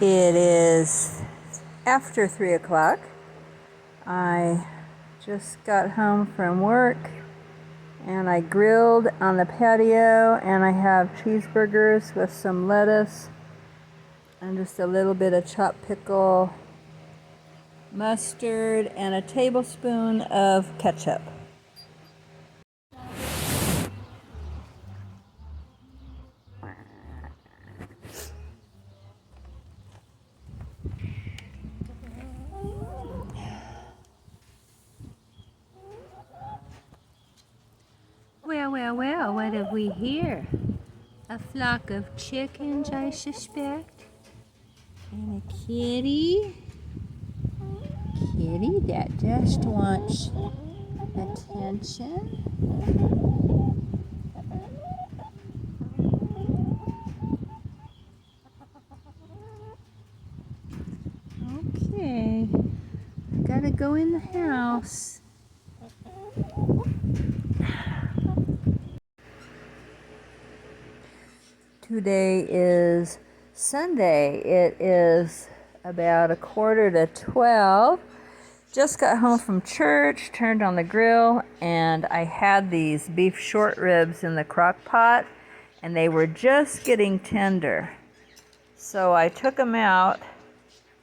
It is after 3 o'clock. I just got home from work and I grilled on the patio, and I have cheeseburgers with some lettuce and just a little bit of chopped pickle, mustard, and a tablespoon of ketchup. Well, what have we here? A flock of chickens, I suspect. And a kitty. Kitty that just wants attention. Okay, gotta go in the house. Today is Sunday. It is about 11:45. Just got home from church, turned on the grill, and I had these beef short ribs in the crock pot, and they were just getting tender. So I took them out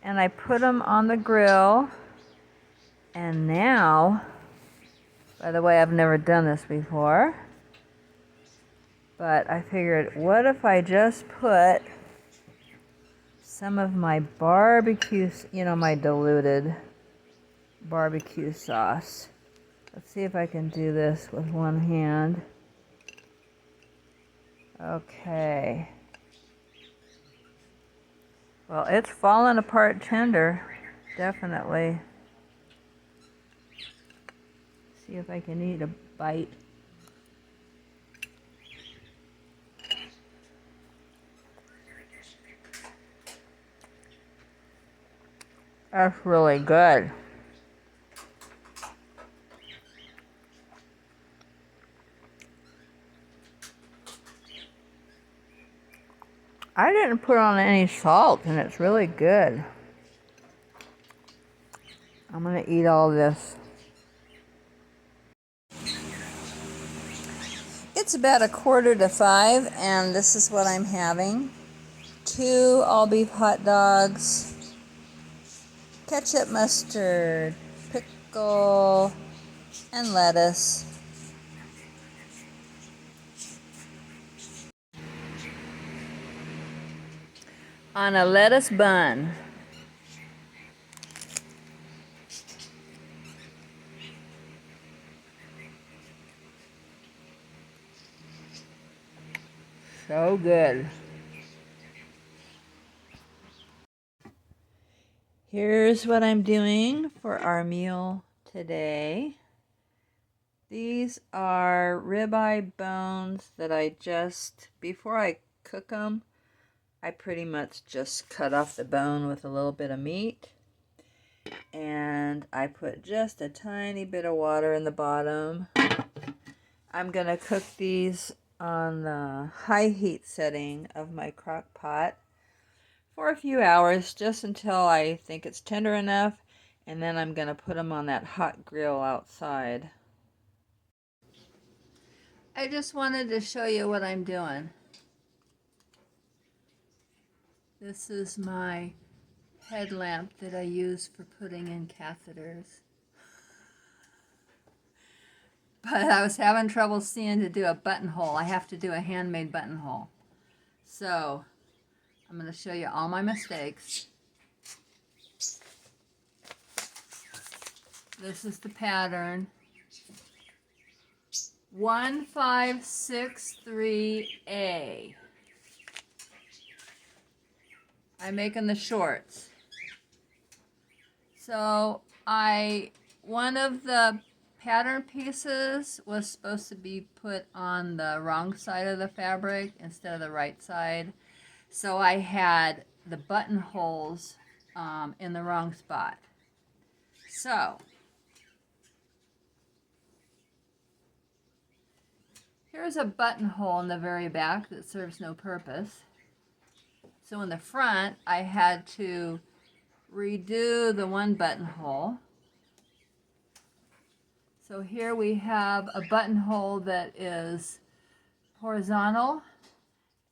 and I put them on the grill, and now, by the way, I've never done this before, but I figured, what if I just put some of my barbecue, my diluted barbecue sauce. Let's see if I can do this with one hand. Okay. Well, it's falling apart tender, definitely. See if I can eat a bite. That's really good. I didn't put on any salt, and it's really good. I'm gonna eat all this. It's about 4:45, and this is what I'm having. 2 all-beef hot dogs, ketchup, mustard, pickle, and lettuce. On a lettuce bun. So good. Here's what I'm doing for our meal today. These are ribeye bones that I just, before I cook them, I pretty much just cut off the bone with a little bit of meat. And I put just a tiny bit of water in the bottom. I'm going to cook these on the high heat setting of my crock pot for a few hours, just until I think it's tender enough, and then I'm going to put them on that hot grill outside. I just wanted to show you what I'm doing. This is my headlamp that I use for putting in catheters. But I was having trouble seeing to do a buttonhole. I have to do a handmade buttonhole. So I'm going to show you all my mistakes. This is the pattern. 1563A. I'm making the shorts. So one of the pattern pieces was supposed to be put on the wrong side of the fabric instead of the right side. So I had the buttonholes in the wrong spot. So here's a buttonhole in the very back that serves no purpose. So in the front, I had to redo the one buttonhole. So here we have a buttonhole that is horizontal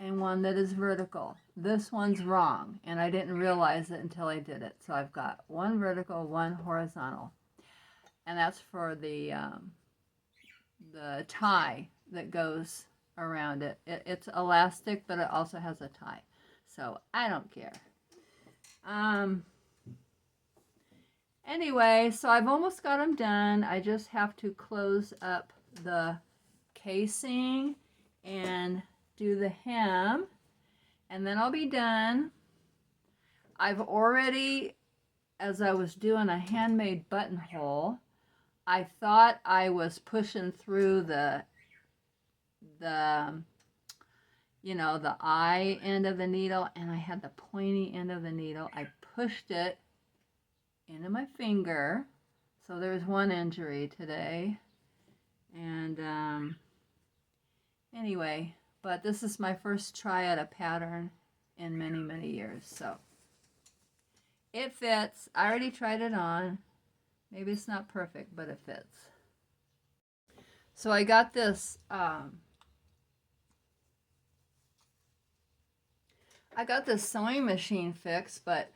and one that is vertical. This one's wrong, and I didn't realize it until I did it. So I've got one vertical, one horizontal, and that's for the tie that goes around it. It's elastic, but it also has a tie. So I don't care. Anyway, so I've almost got them done. I just have to close up the casing and do the hem, and then I'll be done. I've already, as I was doing a handmade buttonhole, I thought I was pushing through the you know, the eye end of the needle, and I had the pointy end of the needle. I pushed it into my finger, so there's one injury today. And anyway, but this is my first try at a pattern in many, many years, so it fits. I already tried it on. Maybe it's not perfect, but it fits. So I got this sewing machine fixed, but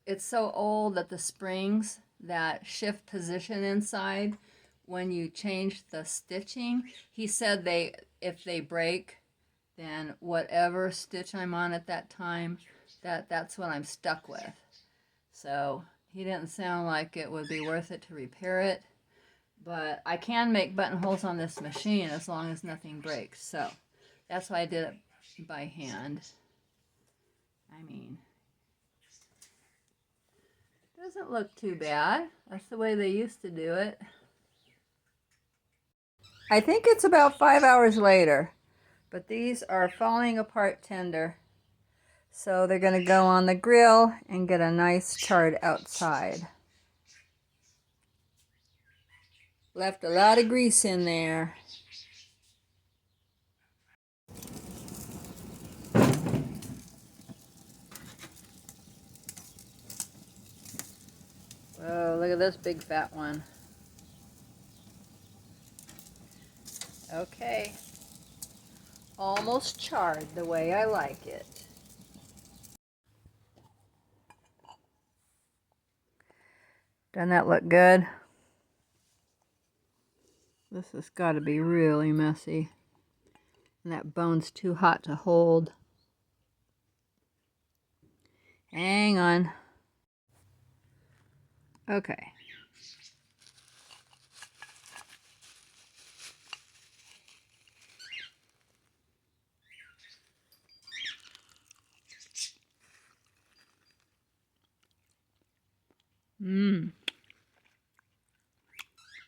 it's so old that the springs that shift position inside when you change the stitching, he said if they break, then whatever stitch I'm on at that time, that's what I'm stuck with. So he didn't sound like it would be worth it to repair it, but I can make buttonholes on this machine as long as nothing breaks. So that's why I did it by hand. I mean, doesn't look too bad. That's the way they used to do it. I think it's about 5 hours later, but these are falling apart tender. So they're going to go on the grill and get a nice chard outside. Left a lot of grease in there. Oh, look at this big fat one. Okay. Almost charred the way I like it. Doesn't that look good? This has got to be really messy. And that bone's too hot to hold. Hang on. Okay.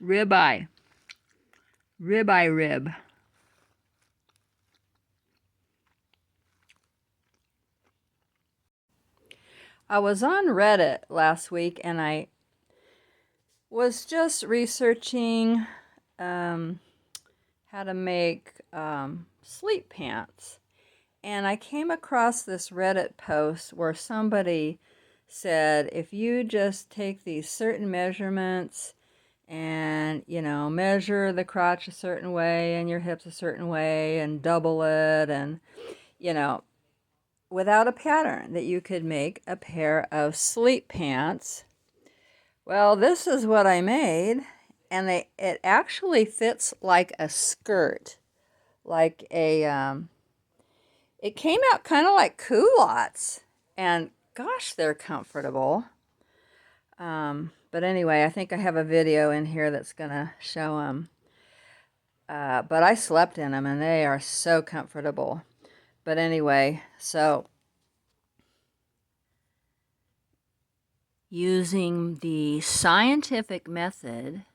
Ribeye. Ribeye rib. I was on Reddit last week and I was just researching how to make sleep pants. And I came across this Reddit post where somebody said if you just take these certain measurements and, you know, measure the crotch a certain way and your hips a certain way and double it and, you know, without a pattern, that you could make a pair of sleep pants. Well, this is what I made, and it actually fits like a skirt, like a, it came out kind of like culottes, and gosh, they're comfortable. But anyway, I think I have a video in here that's gonna show them. But I slept in them, and they are so comfortable. But anyway, so using the scientific method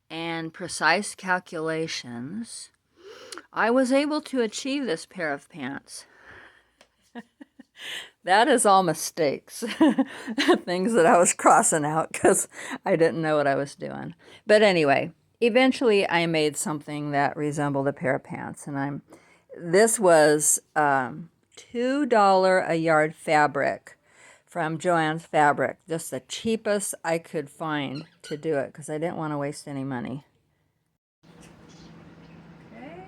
and precise calculations, I was able to achieve this pair of pants. That is all mistakes. Things that I was crossing out because I didn't know what I was doing. But anyway, eventually I made something that resembled a pair of pants. And this was $2 a yard fabric from Joann's Fabric. Just the cheapest I could find to do it because I didn't want to waste any money. Okay.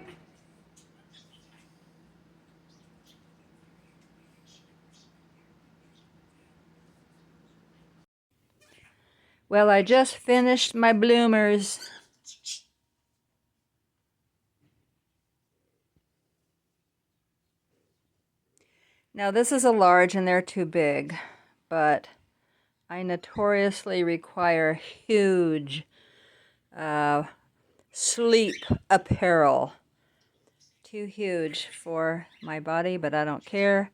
Well, I just finished my bloomers. Now this is a large and they're too big, but I notoriously require huge sleep apparel. Too huge for my body, but I don't care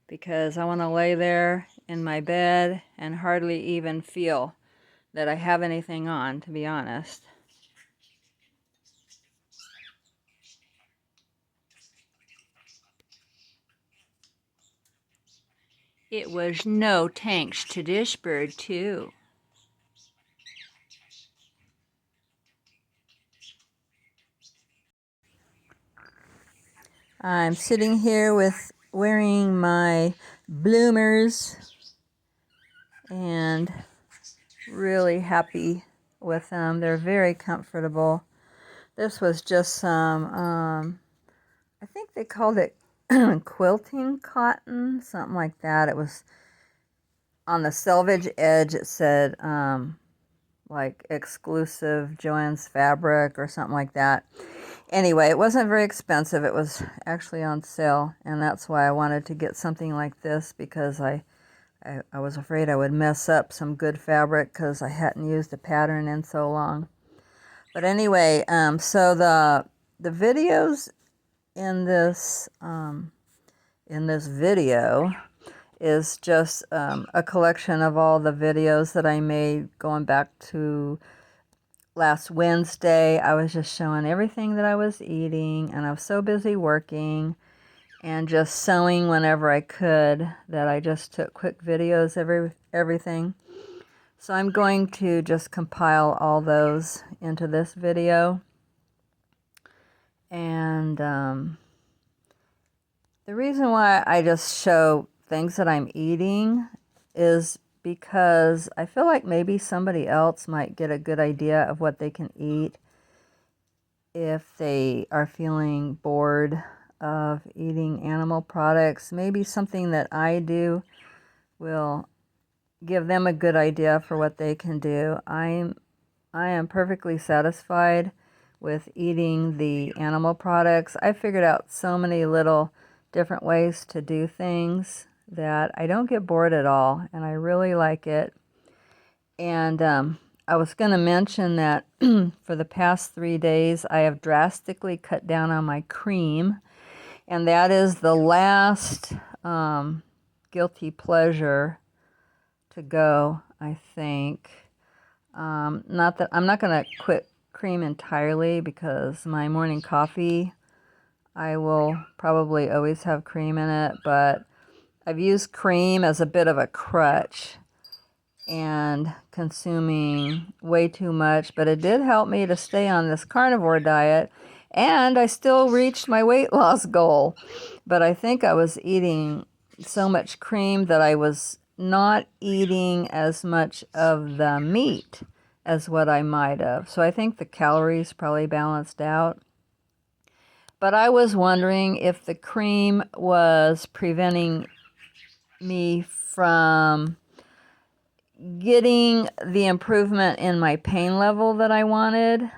because I want to lay there in my bed and hardly even feel that I have anything on, to be honest. It was no thanks to this bird, too. I'm sitting here wearing my bloomers and really happy with them. They're very comfortable. This was just some, I think they called it quilting cotton, something like that. It was on the selvage edge. It said like exclusive Joann's Fabric or something like that. Anyway, it wasn't very expensive. It was actually on sale, and that's why I wanted to get something like this, because I was afraid I would mess up some good fabric because I hadn't used a pattern in so long. But anyway, so the videos in this video is just a collection of all the videos that I made going back to last Wednesday. I was just showing everything that I was eating, and I was so busy working and just sewing whenever I could that I just took quick videos of everything. So I'm going to just compile all those into this video. And the reason why I just show things that I'm eating is because I feel like maybe somebody else might get a good idea of what they can eat if they are feeling bored of eating animal products. Maybe something that I do will give them a good idea for what they can do. I am perfectly satisfied with eating the animal products. I figured out so many little different ways to do things that I don't get bored at all, and I really like it. And I was going to mention that for the past 3 days, I have drastically cut down on my cream, and that is the last guilty pleasure to go, I think. Not that I'm not going to quit cream entirely, because my morning coffee, I will probably always have cream in it, but I've used cream as a bit of a crutch and consuming way too much, but it did help me to stay on this carnivore diet, and I still reached my weight loss goal. But I think I was eating so much cream that I was not eating as much of the meat as what I might have. So I think the calories probably balanced out. But I was wondering if the cream was preventing me from getting the improvement in my pain level that I wanted.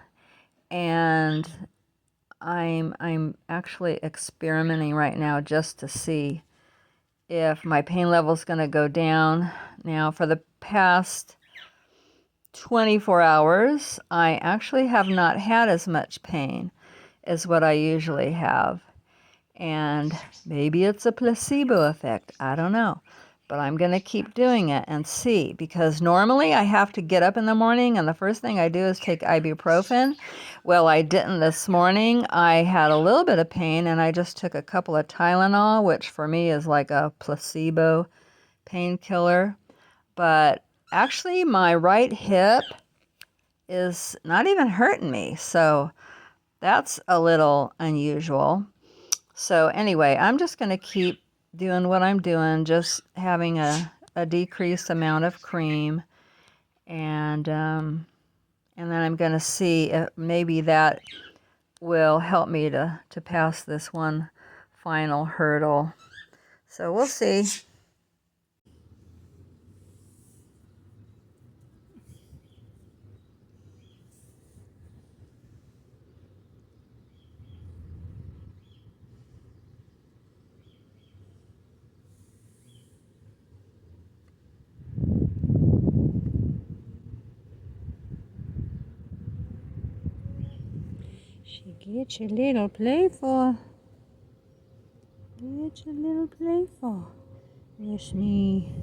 And I'm actually experimenting right now just to see if my pain level is going to go down. Now, for the past 24 hours, I actually have not had as much pain as what I usually have. And maybe it's a placebo effect. I don't know. But I'm going to keep doing it and see, because normally I have to get up in the morning and the first thing I do is take ibuprofen. Well, I didn't this morning. I had a little bit of pain and I just took a couple of Tylenol, which for me is like a placebo painkiller. But actually my right hip is not even hurting me. So that's a little unusual. So anyway, I'm just going to keep doing what I'm doing, just having a decreased amount of cream, and then I'm going to see if maybe that will help me to pass this one final hurdle. So we'll see. She gets a little playful. Gets a little playful. Yes, me.